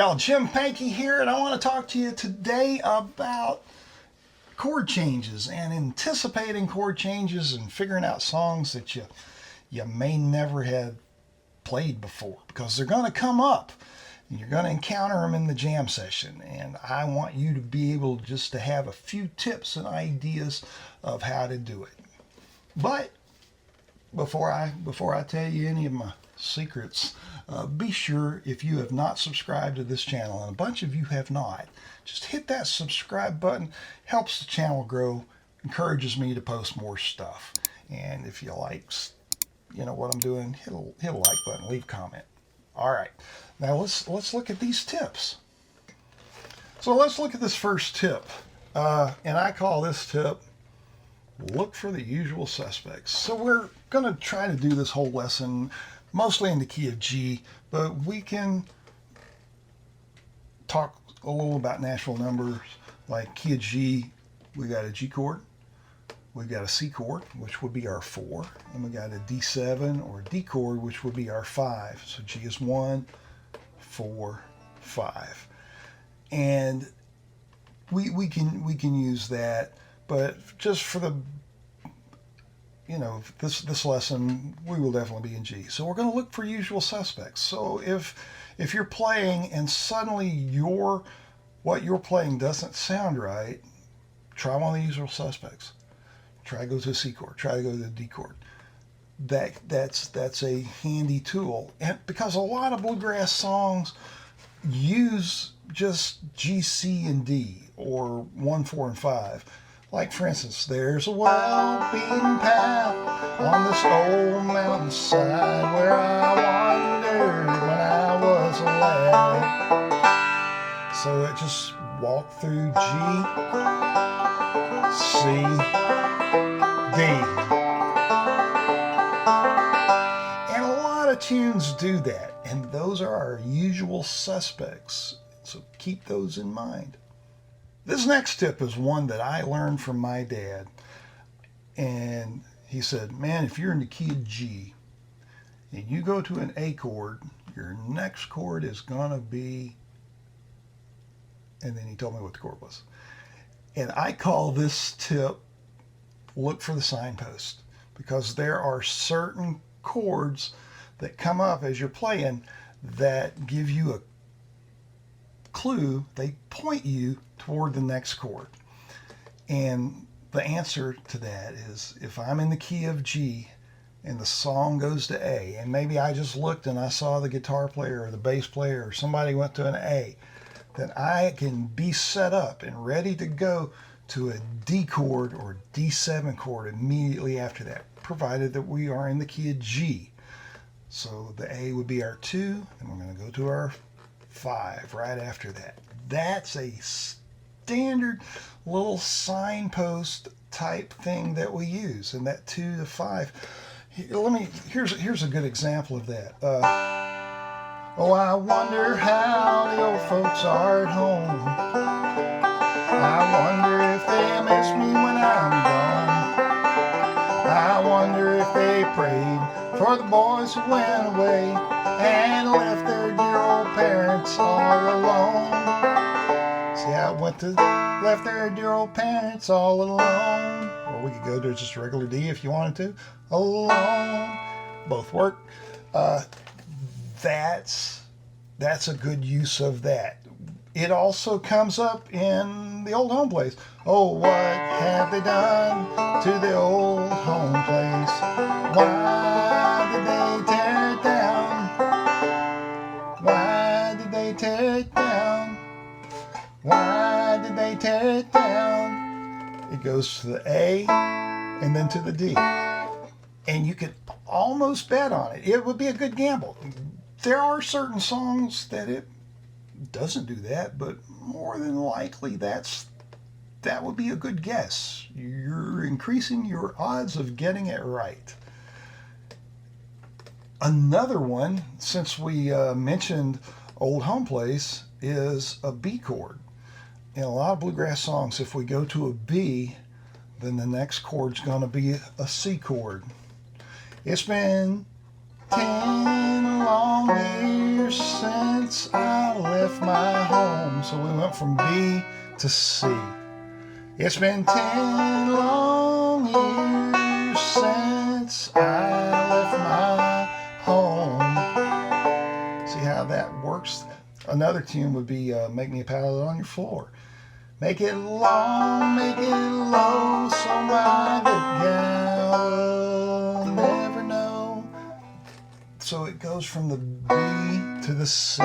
y'all, Jim Pankey here, and I want to talk to you today about chord changes and anticipating chord changes and figuring out songs that you may never have played before, because they're going to come up and you're going to encounter them in the jam session, and I want you to be able just to have a few tips and ideas of how to do it. But before I tell you any of my secrets, be sure, if you have not subscribed to this channel, and a bunch of you have not, just hit that subscribe button. Helps the channel grow, encourages me to post more stuff. And if you like, what I'm doing, hit a like button, leave a comment. All right, now let's look at these tips. So let's look at this first tip, and I call this tip, look for the usual suspects. So we're going to try to do this whole lesson mostly in the key of G, but we can talk a little about natural numbers. Like key of G, we got a G chord, we got a C chord, which would be our 4, and we got a D7 or D chord, which would be our 5. So G is 1, 4, 5, and we can use that. But just for the this lesson, we will definitely be in G. So we're going to look for usual suspects. So if you're playing and suddenly what you're playing doesn't sound right, try one of the usual suspects. Try to go to a C chord. Try to go to the D chord. That's a handy tool, and because a lot of bluegrass songs use just G, C, and D, or 1, 4, and 5. Like, for instance, there's a well-beaten path on this old mountainside where I wandered when I was a lad. So it just walked through G, C, D. And a lot of tunes do that, and those are our usual suspects. So keep those in mind. This next tip is one that I learned from my dad, and he said, man, if you're in the key of G and you go to an A chord, your next chord is going to be, and then he told me what the chord was. And I call this tip, look for the signpost, because there are certain chords that come up as you're playing that give you a clue. They point you toward the next chord. And the answer to that is, if I'm in the key of G and the song goes to A, and maybe I just looked and I saw the guitar player or the bass player or somebody went to an A, then I can be set up and ready to go to a D chord or D7 chord immediately after that, provided that we are in the key of G. So the A would be our 2, and we're going to go to our 5 right after that. That's a standard little signpost type thing that we use, and that 2 to 5. Here's a good example of that. Oh, I wonder how the old folks are at home. I wonder if they miss me when I'm gone. I wonder if they prayed for the boys who went away and left their dear old parents all alone. See how it went to left their dear old parents all alone. Or we could go to just a regular D if you wanted to. Alone. Both work. That's a good use of that. It also comes up in the old home place. Oh, what have they done to the old home place? Why did they tear it down? Why did they tear it down? Why did they tear it down? It goes to the A and then to the D. And you could almost bet on it. It would be a good gamble. There are certain songs that it doesn't do that, but more than likely that would be a good guess. You're increasing your odds of getting it right. Another one, since we mentioned Old Home Place, is a B chord. In a lot of bluegrass songs, if we go to a B, then the next chord's going to be a C chord. It's been 10 long years since I left my home. So we went from B to C. It's been 10 long years since I left my home. See how that works? Another tune would be Make Me a Pallet on Your Floor. Make it long, make it low, so my good gal will never know. So it goes from the B to the C.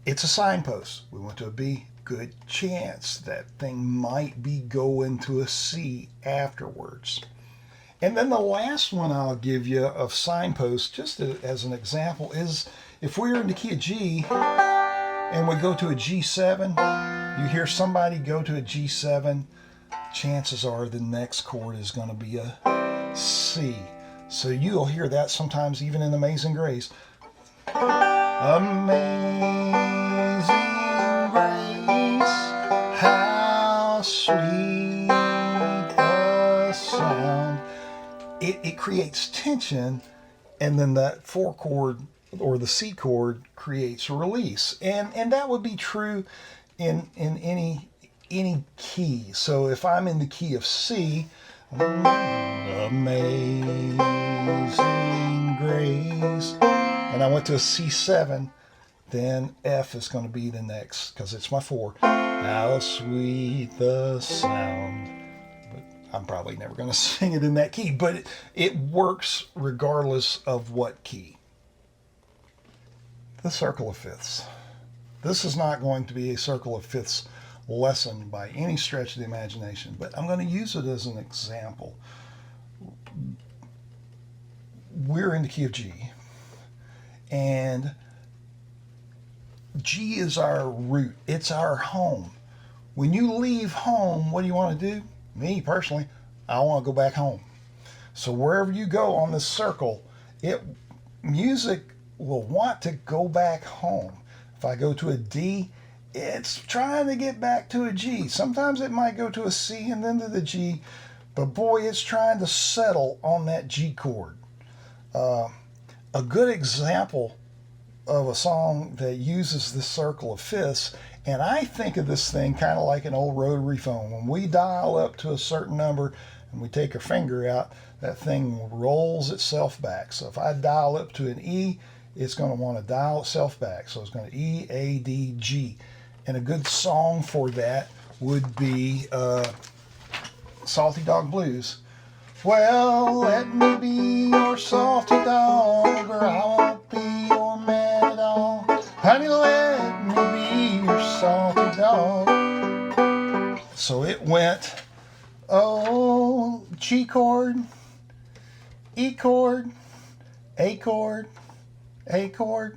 It's a signpost. We went to a B, good chance that thing might be going to a C afterwards. And then the last one I'll give you of signposts, just as an example, is if we're in the key of G and we go to a G7, you hear somebody go to a G7, chances are the next chord is going to be a C. So you'll hear that sometimes even in Amazing Grace. Amazing grace, how sweet the sound. It creates tension, and then that 4 chord or the C chord creates a release. And that would be true in any key. So if I'm in the key of C, amazing grace, and I went to a C7, then F is going to be the next, because it's my 4. How sweet the sound. But I'm probably never going to sing it in that key, but it works regardless of what key. The circle of fifths. This is not going to be a circle of fifths lesson by any stretch of the imagination, but I'm going to use it as an example. We're in the key of G, and G is our root. It's our home. When you leave home, what do you want to do? Me, personally, I want to go back home. So wherever you go on this circle, music will want to go back home. If I go to a D, it's trying to get back to a G. Sometimes it might go to a C and then to the G, but boy, it's trying to settle on that G chord. A good example of a song that uses this circle of fifths, and I think of this thing kind of like an old rotary phone. When we dial up to a certain number and we take our finger out, that thing rolls itself back. So if I dial up to an E, it's going to want to dial itself back. So it's going to E, A, D, G. And a good song for that would be Salty Dog Blues. Well, let me be your salty dog, or I won't be your man at all. Honey, let me be your salty dog. So it went, oh, G chord, E chord, A chord, A chord,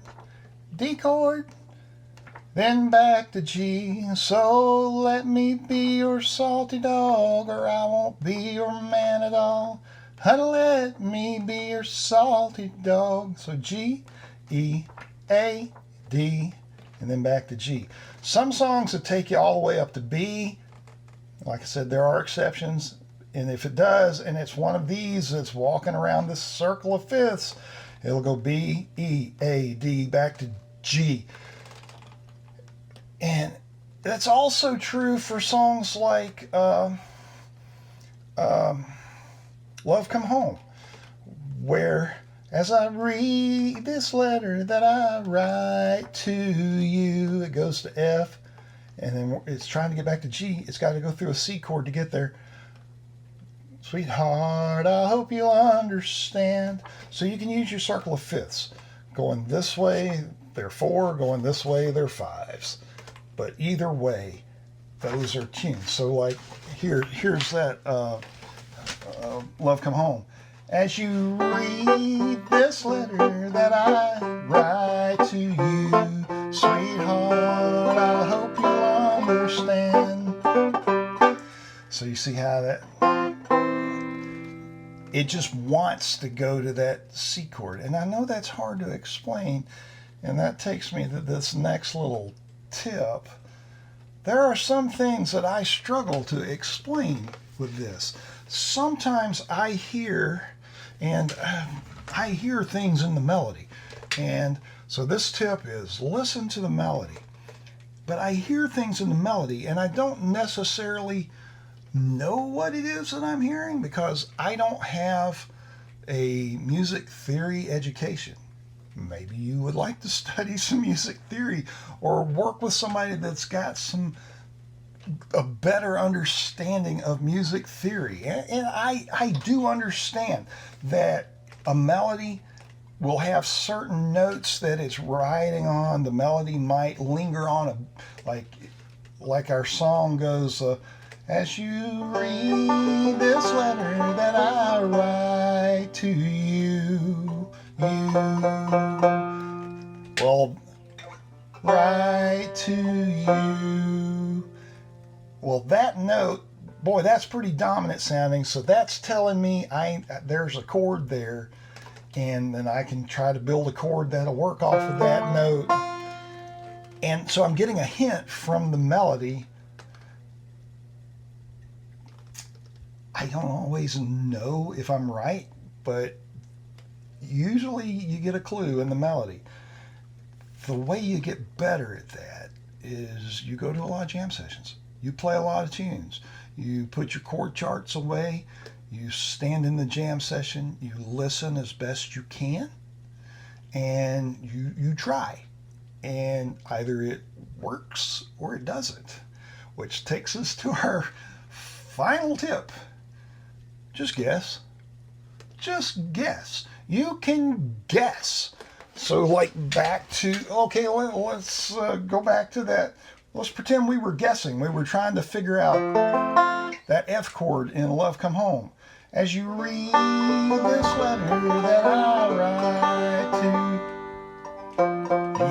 D chord, then back to G. So let me be your salty dog, or I won't be your man at all. Honey, let me be your salty dog. So G, E, A, D, and then back to G. Some songs that take you all the way up to B, like I said, there are exceptions. And if it does, and it's one of these that's walking around this circle of fifths, it'll go B, E, A, D, back to G. And that's also true for songs like Love Come Home, where as I read this letter that I write to you, it goes to F, and then it's trying to get back to G. It's got to go through a C chord to get there. Sweetheart, I hope you'll understand. So you can use your circle of fifths. Going this way, they're 4. Going this way, they're 5s. But either way, those are tunes. So like here's that Love Come Home. As you read this letter that I write to you, sweetheart, I hope you'll understand. So you see how that, it just wants to go to that C chord. And I know that's hard to explain, and that takes me to this next little tip. There are some things that I struggle to explain with this. Sometimes I hear, and I hear things in the melody. And so this tip is listen to the melody. But I hear things in the melody and I don't necessarily know what it is that I'm hearing because I don't have a music theory education. Maybe you would like to study some music theory or work with somebody that's got a better understanding of music theory. And I do understand that a melody will have certain notes that it's riding on. The melody might linger on like our song goes, as you read this letter that I write to you, well, write to you. Well, that note, boy, that's pretty dominant sounding. So that's telling me there's a chord there, and then I can try to build a chord that'll work off of that note. And so I'm getting a hint from the melody. I don't always know if I'm right, but usually you get a clue in the melody. The way you get better at that is you go to a lot of jam sessions. You play a lot of tunes. You put your chord charts away. You stand in the jam session. You listen as best you can. And you try. And either it works or it doesn't. Which takes us to our final tip. Just guess. Just guess. You can guess. So like back to, okay, let's go back to that. Let's pretend we were guessing. We were trying to figure out that F chord in Love Come Home. As you read this letter that I write to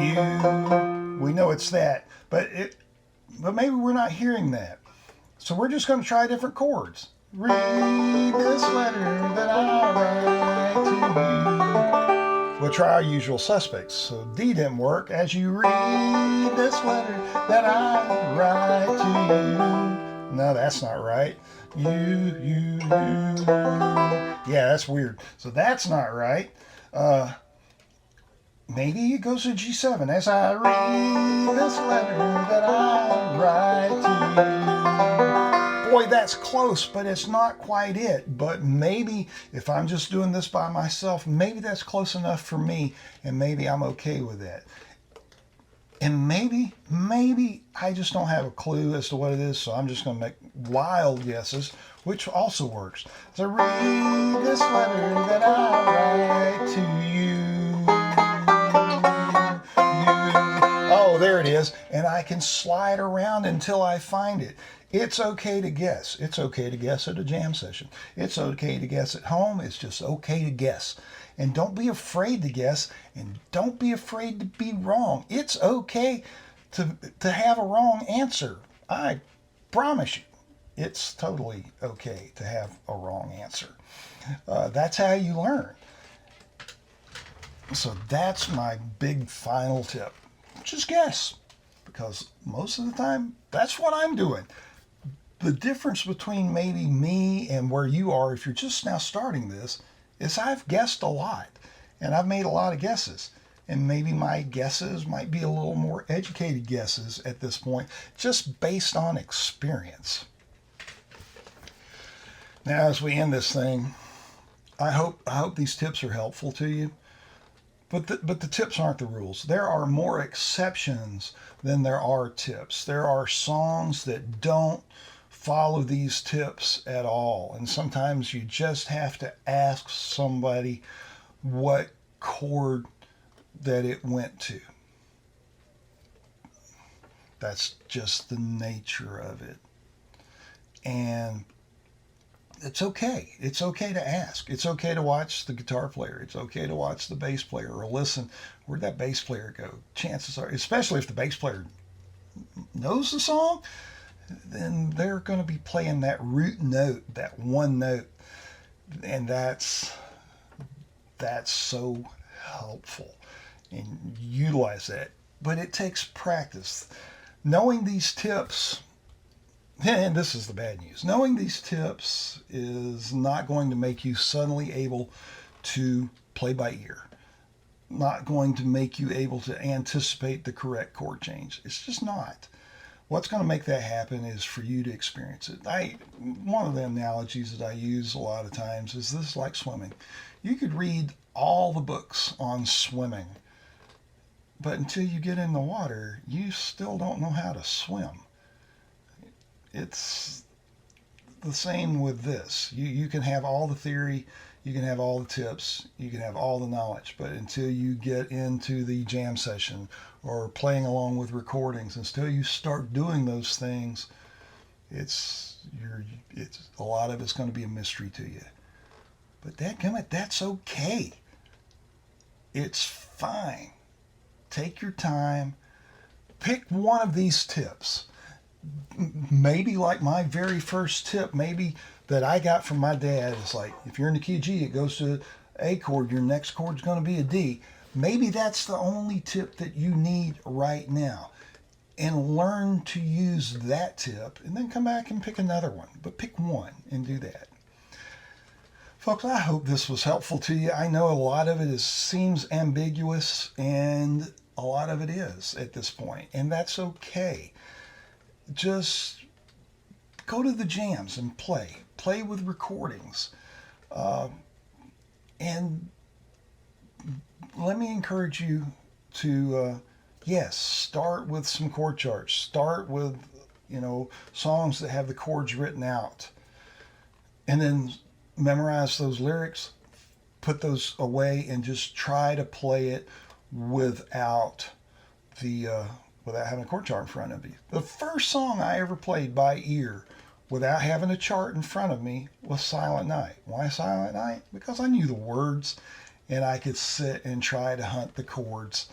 you. We know it's that, but maybe we're not hearing that. So we're just going to try different chords. Read this letter that I write to you. We'll try our usual suspects. So D didn't work. As you read this letter that I write to you. No, that's not right. You. Yeah, that's weird. So that's not right. Maybe it goes to G7. As I read this letter that I write to you. Boy, that's close, but it's not quite it. But maybe if I'm just doing this by myself, maybe that's close enough for me, and maybe I'm okay with that. And maybe I just don't have a clue as to what it is, so I'm just going to make wild guesses, which also works. So read this letter that I write to you. Oh, there it is. And I can slide around until I find it. It's okay to guess. It's okay to guess at a jam session. It's okay to guess at home. It's just okay to guess. And don't be afraid to guess, and don't be afraid to be wrong. It's okay to have a wrong answer. I promise you, it's totally okay to have a wrong answer. That's how you learn. So that's my big final tip. Just guess, because most of the time, that's what I'm doing. The difference between maybe me and where you are, if you're just now starting this, is I've guessed a lot, and I've made a lot of guesses. And maybe my guesses might be a little more educated guesses at this point, just based on experience. Now, as we end this thing, I hope these tips are helpful to you. But the tips aren't the rules. There are more exceptions than there are tips. There are songs that don't follow these tips at all. And sometimes you just have to ask somebody what chord that it went to. That's just the nature of it. And it's okay. It's okay to ask. It's okay to watch the guitar player. It's okay to watch the bass player or listen. Where'd that bass player go? Chances are, especially if the bass player knows the song, then they're going to be playing that root note, that one note. And that's so helpful. And utilize that. But it takes practice. Knowing these tips, and this is the bad news, knowing these tips is not going to make you suddenly able to play by ear. Not going to make you able to anticipate the correct chord change. It's just not. What's going to make that happen is for you to experience it. One of the analogies that I use a lot of times is this: like swimming. You could read all the books on swimming, but until you get in the water, you still don't know how to swim. It's the same with this. You can have all the theory, you can have all the tips, you can have all the knowledge, but until you get into the jam session or playing along with recordings, until you start doing those things, it's a lot of it's going to be a mystery to you. But dadgummit, that's okay. It's fine. Take your time. Pick one of these tips. Maybe like my very first tip, maybe that I got from my dad, is like, if you're in the key of G, it goes to A chord, your next chord's going to be a D. Maybe that's the only tip that you need right now. And learn to use that tip, and then come back and pick another one. But pick one and do that. Folks, I hope this was helpful to you. I know a lot of it seems ambiguous, and a lot of it is at this point, and that's okay. Just go to the jams and play with recordings, and let me encourage you to yes, start with some chord charts. Start with songs that have the chords written out, and then memorize those lyrics, put those away, and just try to play it without having a chord chart in front of you. The first song I ever played by ear without having a chart in front of me was Silent Night. Why Silent Night? Because I knew the words and I could sit and try to hunt the chords,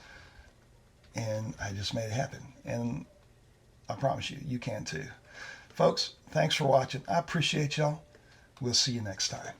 and I just made it happen. And I promise you, you can too. Folks, thanks for watching. I appreciate y'all. We'll see you next time.